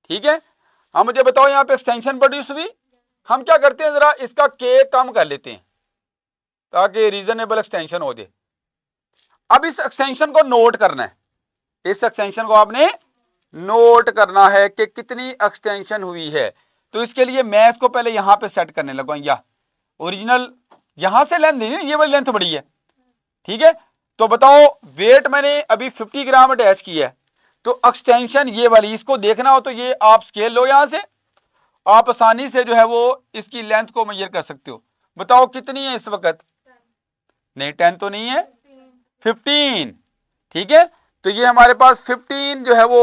ठीक है, अब मुझे बताओ यहां पे एक्सटेंशन प्रोड्यूस हुई। हम क्या करते हैं, जरा इसका के कम कर लेते हैं ताकि रीजनेबल एक्सटेंशन हो जाए। अब इस एक्सटेंशन को नोट करना है, इस एक्सटेंशन को आपने नोट करना है कि कितनी एक्सटेंशन हुई है। तो इसके लिए मैं इसको पहले यहां पे सेट करने लगा, या ओरिजिनल यहां से लेंथ नहीं, ये वाली लेंथ बड़ी है, ठीक है। तो बताओ वेट मैंने अभी 50 ग्राम अटैच किया है, तो एक्सटेंशन ये वाली, इसको देखना हो तो ये आप स्केल लो, यहां से आप आसानी से जो है वो इसकी लेंथ को मेजर कर सकते हो। बताओ कितनी है इस वक्त, नहीं 10 तो नहीं है, 15, ठीक है। तो ये हमारे पास 15 जो है वो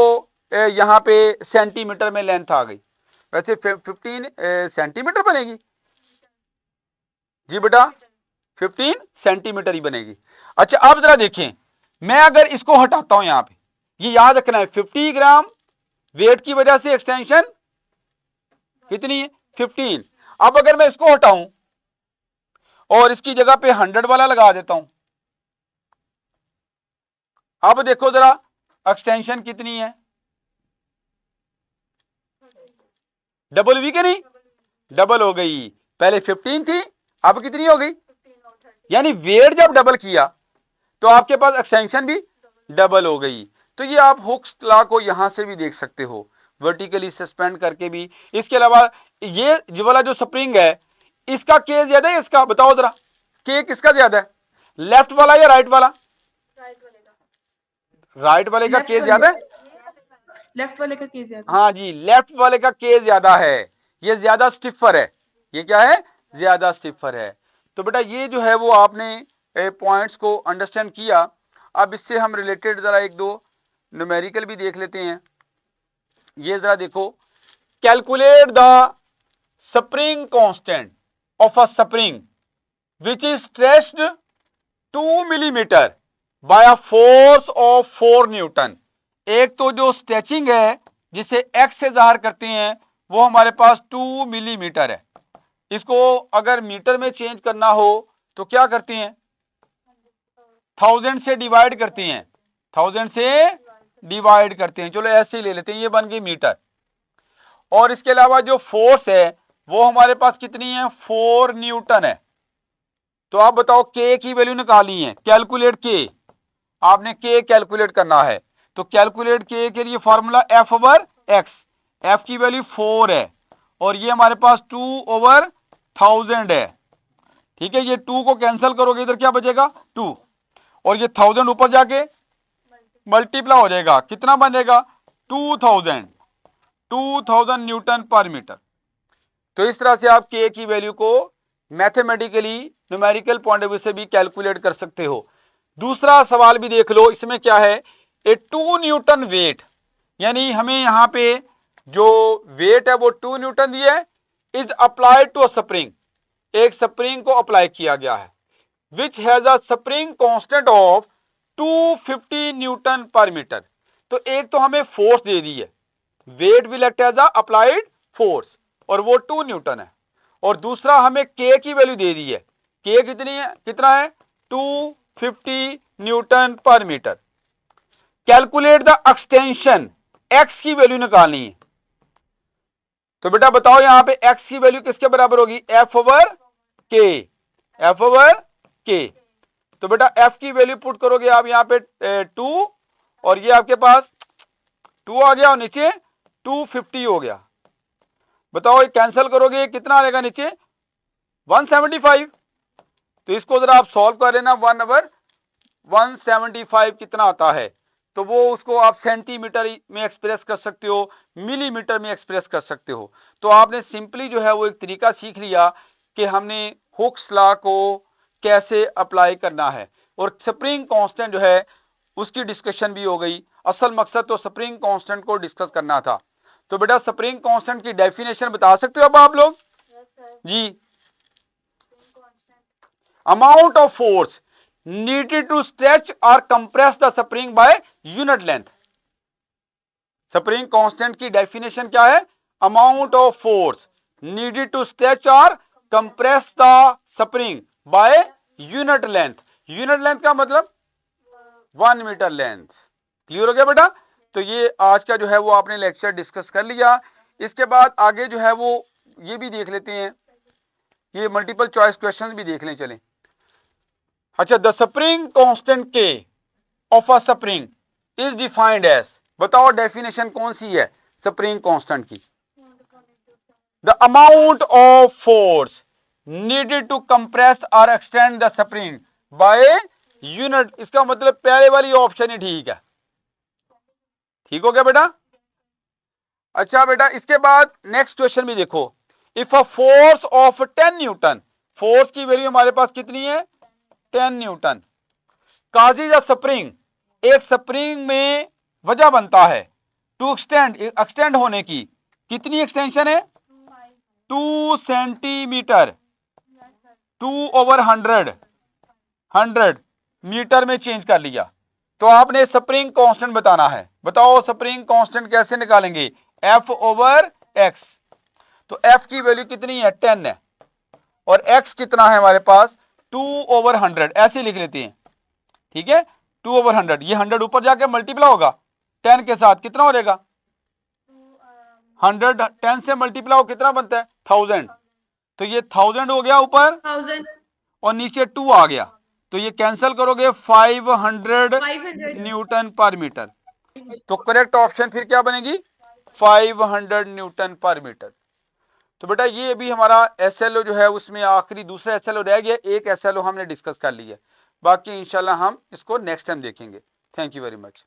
यहां पे सेंटीमीटर में लेंथ आ गई। वैसे 15 सेंटीमीटर बनेगी जी बेटा, 15 सेंटीमीटर ही बनेगी। अच्छा, अब जरा देखें, मैं अगर इसको हटाता हूं यहां पे, ये याद रखना है 50 ग्राम वेट की वजह से एक्सटेंशन कितनी है, 15। अब अगर मैं इसको हटाऊं और इसकी जगह पे 100 वाला लगा देता हूं, अब देखो जरा एक्सटेंशन कितनी है, डबल हुई कि नहीं, डबल हो गई। पहले 15 थी, अब कितनी हो गई, यानी वेट जब डबल किया तो आपके पास एक्सटेंशन भी डबल हो गई। तो ये आप हुक्स लॉ को यहां से भी देख सकते हो, वर्टिकली सस्पेंड करके भी। इसके अलावा ये वाला जो स्प्रिंग है, इसका के ज्यादा है, इसका बताओ जरा, के किसका ज्यादा है, लेफ्ट वाला या राइट वाला, राइट वाले का के ज्यादा है, लेफ्ट वाले का के ज्यादा। हाँ जी, लेफ्ट वाले का के ज्यादा है, ये ज्यादा स्टिफर है, ये क्या है, ज्यादा स्टिफर है। तो बेटा ये जो है वो आपने पॉइंट्स को अंडरस्टैंड किया। अब इससे हम रिलेटेड जरा एक दो न्यूमेरिकल भी देख लेते हैं। ये जरा देखो, calculate the spring constant of a spring which is stretched 2 millimetre by a force of 4 Newton. एक तो जो स्ट्रेचिंग है जिसे x से जाहिर करते हैं वो हमारे पास 2 मिलीमीटर है। इसको अगर मीटर में चेंज करना हो तो क्या करते हैं, 1000 से डिवाइड करते हैं, 1000 से डिवाइड करते हैं, चलो ऐसे ही ले लेते हैं, ये बन गई मीटर। और इसके अलावा जो फोर्स है वो हमारे पास कितनी है, 4 न्यूटन है। तो आप बताओ के की वैल्यू निकाली है, कैलकुलेट के, आपने के कैलकुलेट करना है। तो कैलकुलेट के के लिए formula F over x, F की वैल्यू 4 है और ये हमारे पास 2 ओवर 1000 है, ठीक है। ये 2 को कैंसिल करोगे, इधर क्या बचेगा 2, और ये 1000 ऊपर जाके मल्टीप्लाई हो जाएगा, कितना बनेगा 2000, 2000 न्यूटन पर मीटर। तो इस तरह से आप के की वैल्यू को mathematically numerical point of view से भी कैलकुलेट कर सकते हो। दूसरा सवाल भी देख लो, इसमें क्या है, ए 2 न्यूटन वेट, यानी हमें यहां पे जो वेट है वो 2 न्यूटन दिया है, is applied to a spring, एक स्प्रिंग को अप्लाई किया गया है, which has a spring constant of 250 newton per metre. तो एक तो हमें फोर्स दे दी है, weight will act as a applied force, और वो 2 न्यूटन है, और दूसरा हमें के की वैल्यू दे दी है, के कितनी है, कितना है 50 newton per metre. Calculate the extension, X की वैल्यू निकालनी है। तो बेटा बताओ यहां पे एक्स की वैल्यू किसके बराबर होगी, एफ ओवर के, एफ ओवर के। तो बेटा एफ की वैल्यू पुट करोगे आप यहां पे 2, और ये आपके पास 2 आ गया और नीचे 250 हो गया। बताओ ये कैंसिल करोगे कितना आ जाएगा नीचे, 175। तो इसको जरा आप सॉल्व कर लेना, 1 ओवर 175 कितना आता है, तो वो उसको आप सेंटीमीटर में एक्सप्रेस कर सकते हो, मिलीमीटर में एक्सप्रेस कर सकते हो। तो आपने सिंपली जो है वो एक तरीका सीख लिया कि हमने हुक्स लॉ को कैसे अप्लाई करना है, और स्प्रिंग कांस्टेंट जो है उसकी डिस्कशन भी हो गई। असल मकसद तो स्प्रिंग कांस्टेंट को डिस्कस करना था। तो बेटा स्प्रिंग कांस्टेंट की डेफिनेशन बता सकते हो अब आप लोग? जी, amount of force needed to stretch or compress the spring by unit length। Spring constant की डेफिनेशन क्या है, amount of force needed to stretch or compress the spring by unit length। Unit length का मतलब 1 metre length. Clear हो गया बेटा? तो ये आज का जो है वो आपने लेक्चर डिस्कस कर लिया। इसके बाद आगे जो है वो ये भी देख लेते हैं, ये मल्टीपल चॉइस क्वेश्चन भी देख लें चलें। अच्छा, the spring constant k of a spring is defined as, बताओ डेफिनेशन कौन सी है स्प्रिंग कांस्टेंट की? The amount of force needed to compress और extend the spring by unit. इसका मतलब पहले वाली ऑप्शन ही ठीक है। ठीक हो गया बेटा? अच्छा बेटा, इसके बाद नेक्स्ट क्वेश्चन भी देखो। If a force of 10 newton, force की वैल्यू हमारे पास कितनी है, 10 न्यूटन, काजिज अ स्प्रिंग, एक स्प्रिंग में वजह बनता है, टू एक्सटेंड, एक्सटेंड होने की, कितनी एक्सटेंशन है, 2 सेंटीमीटर, 2 ओवर 100 मीटर में चेंज कर लिया। तो आपने स्प्रिंग कांस्टेंट बताना है। बताओ स्प्रिंग कांस्टेंट कैसे निकालेंगे, एफ ओवर एक्स। तो एफ की वैल्यू कितनी है, 10 है, और एक्स कितना है हमारे पास, 2 ओवर 100, ऐसे लिख लेते हैं। ठीक है, 2 ओवर 100, ये 100 ऊपर जाके मल्टीप्लाई होगा 10 के साथ, कितना हो जाएगा 100, 10 से मल्टीप्लाई हो कितना बनता है 1000। तो ये 1000 हो गया ऊपर 1000 और नीचे 2 आ गया, तो ये कैंसिल करोगे 500 500 न्यूटन पर मीटर। तो करेक्ट ऑप्शन फिर क्या बनेगी, 500 न्यूटन पर मीटर। तो बेटा ये अभी हमारा एसएलओ जो है उसमें आखिरी दूसरा एसएलओ रह गया, एक एसएलओ हमने डिस्कस कर लिया, बाकी इंशाल्लाह हम इसको नेक्स्ट टाइम देखेंगे। Thank you very much.